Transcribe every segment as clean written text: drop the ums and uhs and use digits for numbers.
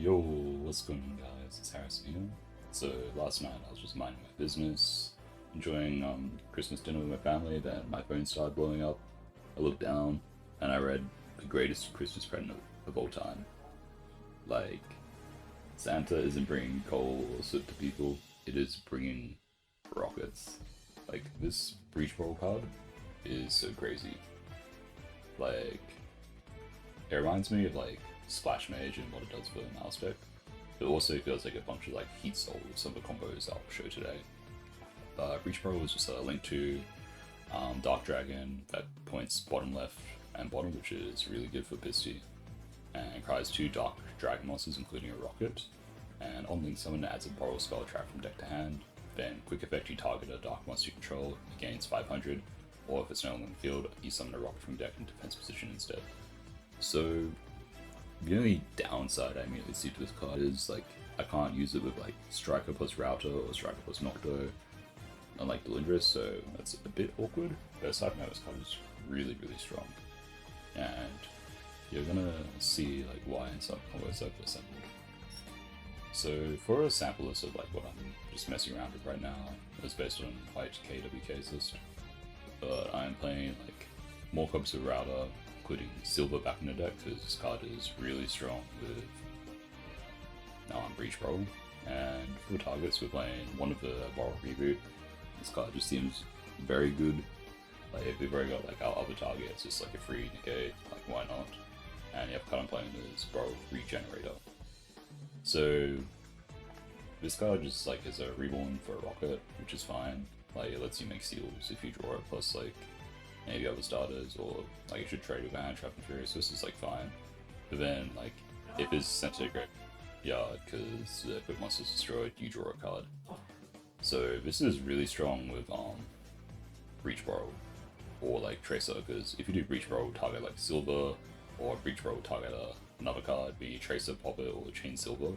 Yo, what's going on guys? It's Harrison here. So last night I was just minding my business, enjoying Christmas dinner with my family, then my phone started blowing up. I looked down and I read the greatest Christmas present of all time. Like, Santa isn't bringing coal or soot to people, it is bringing rockets. Like, this Breechborrel card is so crazy. Like, it reminds me of like Splash Mage and what it does for the mouse deck. It also feels like a bunch of like Heat Soul with some of the combos I'll show today. Breachborrel is just a link to Dark Dragon that points bottom left and bottom, which is really good for Pisty. And cries 2 Dark Dragon monsters, including a rocket. And on link summon adds a Borrow spell trap from deck to hand. Then quick effect, you target a dark monster you control, it gains 500, or if it's no longer in the field, you summon a rocket from deck in defense position instead. So the only downside I immediately see to this card is like I can't use it with like Striker plus Router or Striker plus Nocto, unlike Delindris, so that's a bit awkward. But aside from that, this card is really strong, and you're gonna see like why and some combos I've assembled. So for a sample list of like what I'm just messing around with right now, it's based on white KWK's list, but I'm playing like more copies of Router, including Silver back in the deck because this card is really strong with Breachborrel. And for targets, we're playing one of the Borrow Reboot. This card just seems very good. Like if we've already got like our other target, it's just like a free negate, like why not? And the other card I'm playing is Borrow Regenerator. So this card just like is a reborn for a rocket, which is fine. Like it lets you make seals if you draw it, plus like maybe other starters, or like you should trade with Hand Trap and Fury, so this is like fine. But then like if it's sent to a graveyard because the quick monster's destroyed, you draw a card. So this is really strong with Breechborrel or like Tracer, because if you do Breechborrel target like Silver, or Breechborrel target another card, be Tracer, Pop it, or Chain Silver,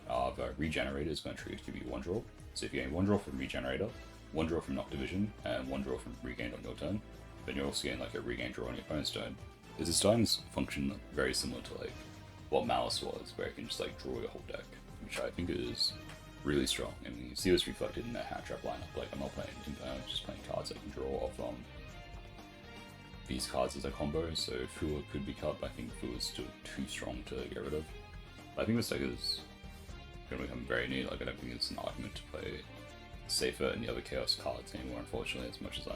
the Regenerator is going to trigger to give you 1 draw. So if you gain 1 draw from Regenerator, 1 draw from Knock Division, and 1 draw from Regained on your turn, then you're also getting like a regain draw on your opponent's turn. This times function very similar to like what Malice was, where you can just like draw your whole deck, which I think is really strong. And you see this reflected in their Hand Trap lineup. Like I'm not playing Imperm, I'm just playing cards I can draw off these cards as a combo, so Fua could be cut, but I think Fua is still too strong to get rid of. But I think this deck is going to become very neat. Like I don't think it's an argument to play safer in the other Chaos cards anymore, unfortunately, as much as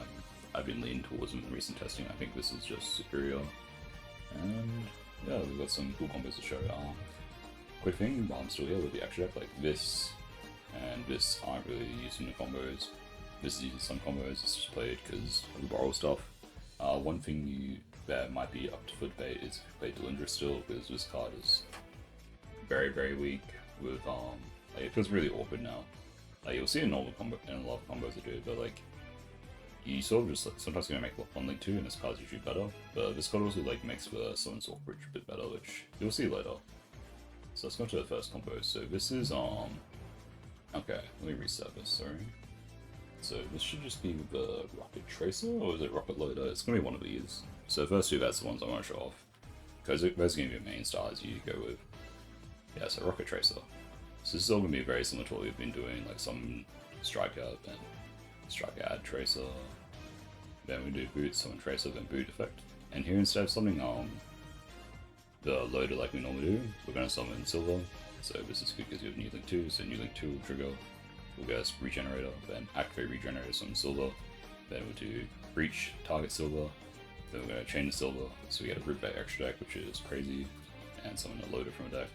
I've been leaning towards them in recent testing. I think this is just superior. And yeah, we've got some cool combos to show. Quick thing while I'm still here with the extra deck, like this and this aren't really used in the combos. This is used in some combos, it's just played because of the Borrow stuff. One thing that might be up to for debate is if you play Delindris still, because this card is very weak with like it feels really awkward now. Like you'll see in normal combo in a lot of combos I do, but like you sort of just like sometimes gonna make one link 2 and this card's usually better. But this card also like makes the Summon Soul Bridge a bit better, which you'll see later. So let's go to the first combo. So this is okay, let me reset this, sorry. So this should just be the Rocket Tracer, or is it Rocket Loader? It's gonna be one of these. So first 2, that's the ones I want to show off, because those are gonna be your main stars you go with. Yeah, so Rocket Tracer. So this is all gonna be very similar to what we've been doing, like some Strike Out, then Strike Add Tracer, then we do Boot, summon Tracer, then Boot effect. And here instead of summoning the Loader like we normally do, we're gonna summon Silver. So this is good because you have New Link 2, so New Link 2 will trigger. We'll get Regenerator, then activate Regenerator, summon Silver, then we'll do Breach, target Silver, then we're going to chain the Silver, so we get a Root Bay extra deck, which is crazy, and summon a Loader from a deck.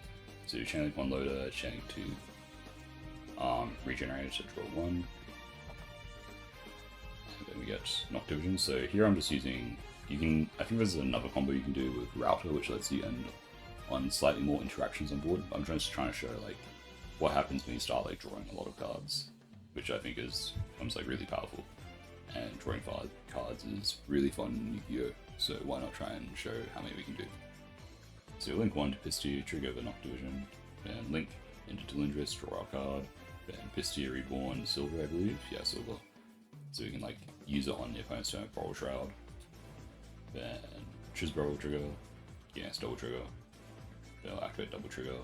So you chain link 1 Loader, chain link 2 Regenerator to draw 1, and then we get Knock Division. So here I'm just using, I think there's another combo you can do with Router, which lets you end on slightly more interactions on board. I'm just trying to show like what happens when you start like drawing a lot of cards, which I think becomes like really powerful. And drawing 5 cards is really fun in Yu-Gi-Oh! So why not try and show how many we can do. So link 1 to Pisty, trigger the Knock Division, then link into Delindris, draw our card, then Pisty Reborn, Silver I believe, yeah Silver. So we can like use it on the opponent's turn, Borrow Shroud, then choose Breechborrel Trigger, yes double trigger, then I'll activate double trigger,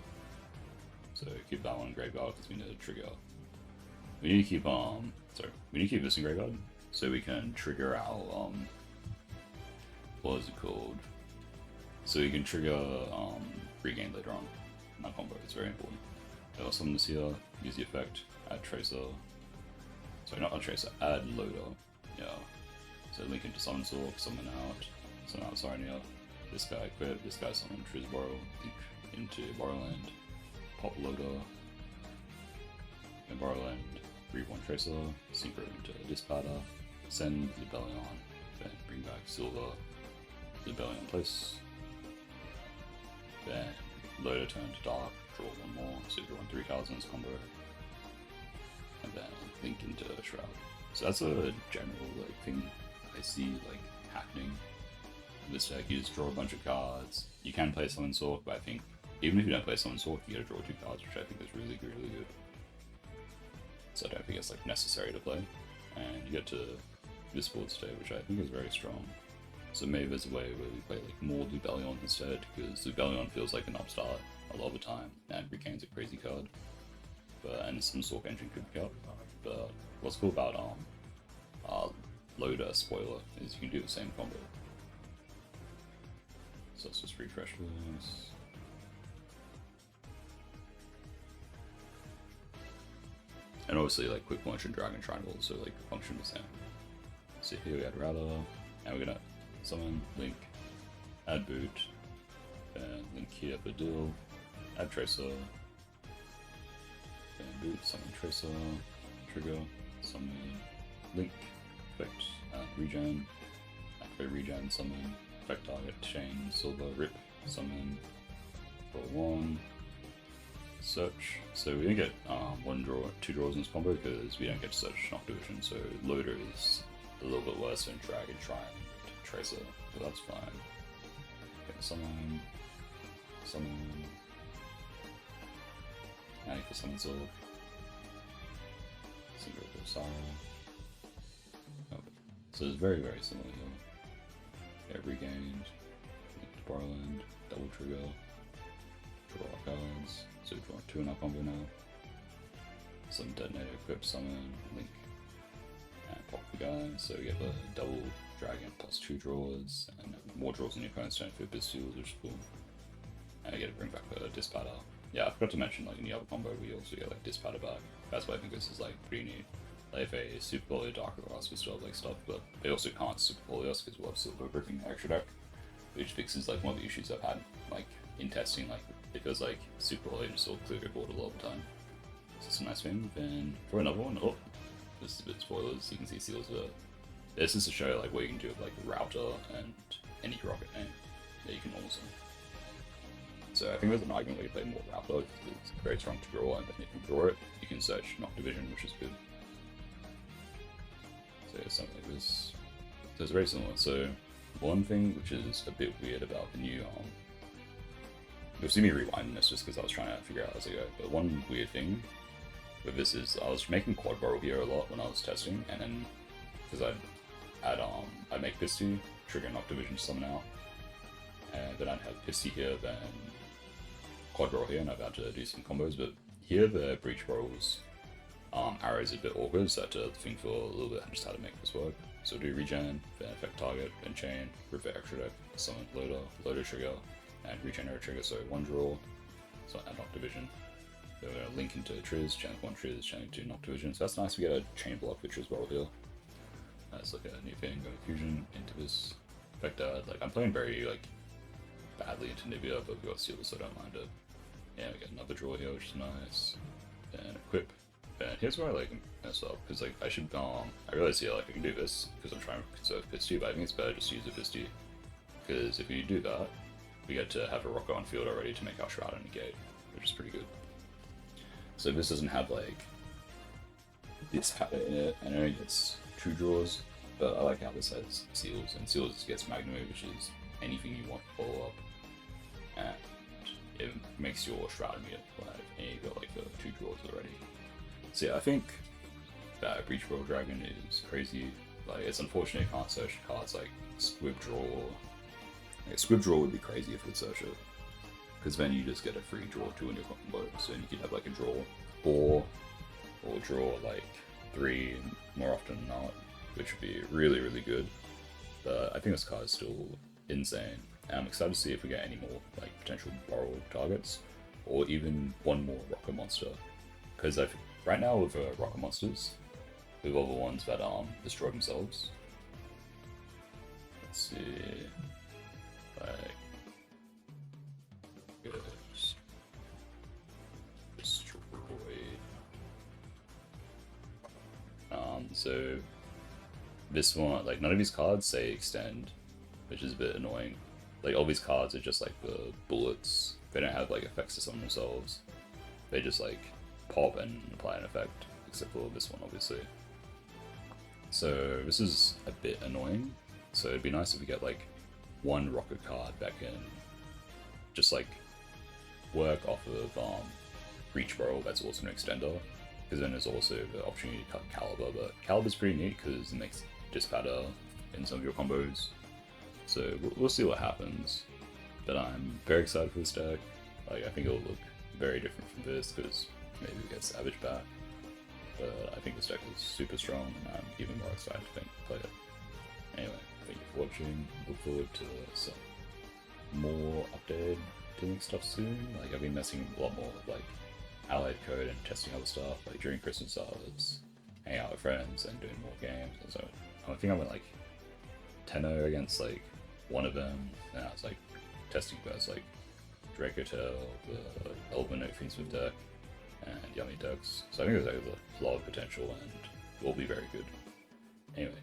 So keep that one in graveyard because we need to trigger. We need to keep we need to keep this in graveyard so we can trigger our what is it called? So you can trigger regain later on. And that combo is very important. I'll summon this here, use the effect, add tracer. Sorry, not add tracer, add loader. Yeah. So link into summon Sork, summon out Sarnia. This guy equip, this guy summon Breechborrel, link into Borrowland, pop loader, and Borrowland, reborn tracer, synchro into Dispada, send Zubellion, then bring back Silver, Zubellion in place, then loader turn to dark, draw one more, so you draw 3 cards in this combo, and then link into Shroud. So that's a general like thing I see like happening. This deck, you just draw a bunch of cards. You can play Summon Sork, but I think even if you don't play Summon Sork, you gotta draw 2 cards, which I think is really good. So I don't think it's like necessary to play. And you get to this board state, which I think is very strong. So maybe there's a way where we play like more Zubellion instead, because Zubellion feels like an upstart a lot of the time, and Regain's a crazy card. And some Sork engine could pick up. But what's cool about Loader Spoiler is you can do the same combo. So let's just refresh this. And obviously like Quick Launch and Dragon Triangle also like function the same. So here we add Router, and we're gonna summon, link, add boot, and link here for deal, add tracer, and boot, summon tracer, trigger, summon, link, effect, regen, activate regen, summon, effect target, chain, silver, rip, summon, draw 1, search. So we didn't get 2 draws in this combo because we don't get to search Knock Division, so loader is a little bit worse than Dragon Triumph Tracer, but that's fine. Okay, summon, and you can summon Zorg, single Sorrow. Okay. So it's very similar here. Get regained, link to Borrowland, double trigger, draw our cards, so we draw 2 in our combo now. Some detonator, equip, summon, link, and pop the guy, so we get the double dragon plus 2 draws, and more draws than your opponent's turn for Bistils, which is cool. And I get to bring back the Dispada. Yeah, I forgot to mention, like in the other combo, we also get like Dispada back. That's why I think this is like pretty neat. Like if a Super Polio Darker Glass, we still have like stuff, but they also can't Super Polio us because we'll have Silver Gripping extra deck, which fixes like one of the issues I've had like in testing, like because like Super Polio just all clear your board a lot of the time. So it's a nice thing. Then for another one, oh, this is a bit spoilers. You can see Seals there. This is to show like what you can do with like Router and any rocket name that you can also. So I think there's an argument where you play more Router because it's very strong to draw, and then if you draw it, you can search Knock Division, which is good. So yeah, something like this. So it's very similar. So one thing which is a bit weird about the new you'll see me rewinding this just because I was trying to figure out as I go, but one weird thing with this is I was making quad barrel here a lot when I was testing, and then because I'd make Pisty, trigger Knock Division to summon out, and then I'd have Pisty here, then quad barrel here, and I'd have to do some combos, but here the Breechborrel's arrows are a bit awkward, so I had to think for a little bit just how to make this work. So do regen, then effect target, then chain, rip the extra deck, summon loader trigger, and regenerate trigger, so 1 draw, so add Knock Division. So we're gonna link into Triz, chain 1 Triz, chain 2 Knock Division, so that's nice, we get a chain block with Breechborrel here. That's like a new thing, go fusion into this effect like I'm playing very like badly into Nibia, but we got Seal, so I don't mind it. Yeah, we get another draw here, which is nice. Then equip. And here's where I like mess up, because like I should I realize here like I can do this because I'm trying to conserve Pisty, but I think it's better just to use a Pisty. Because if you do that, we get to have a rocker on field already to make our Shroud and negate, which is pretty good. So this doesn't have like this habit in it, I know it gets 2 draws, but I like how this has Seals, and Seals gets Magnum, which is anything you want to follow up, and it makes your Shroud immediate live, and you got like the 2 draws already. So yeah, I think that Breechborrel Dragon is crazy. Like it's unfortunate you can't search cards like Squib Draw. Like Squib Draw would be crazy if we could search it. because then you just get a free draw 2 in your combo, so you could have like a draw 4, or draw like 3 more often than not, which would be really, really good. But I think this card is still insane, and I'm excited to see if we get any more like potential Borrel targets, or even one more rocket monster. Because right now with rocket monsters, with all the ones that destroy themselves. Let's see, like yes, destroy. So this one, like none of these cards say extend, which is a bit annoying. Like all these cards are just like the bullets. They don't have like effects to summon themselves. They just like pop and apply an effect, except for this one obviously. So this is a bit annoying. So it'd be nice if we get like one rocket card back in, just like work off of Breechborrel that's also an extender, because then there's also the opportunity to cut Caliber, but Caliber's pretty neat because it makes Dispatter in some of your combos. So we'll see what happens, but I'm very excited for this deck. Like I think it'll look very different from this because maybe we get Savage back, but I think this deck is super strong and I'm even more excited to play it. Anyway, thank you for watching. Look forward to some more updated dealing stuff soon. Like I've been messing a lot more with like allied code and testing other stuff. Like during Christmas I was hanging out with friends and doing more games, and so I think I went like 10-0 against like one of them, and I was like testing both like Draco Tail, the Element Note Fiendsmith deck, and Yummy decks. So I think there's a lot of potential and will be very good. Anyway,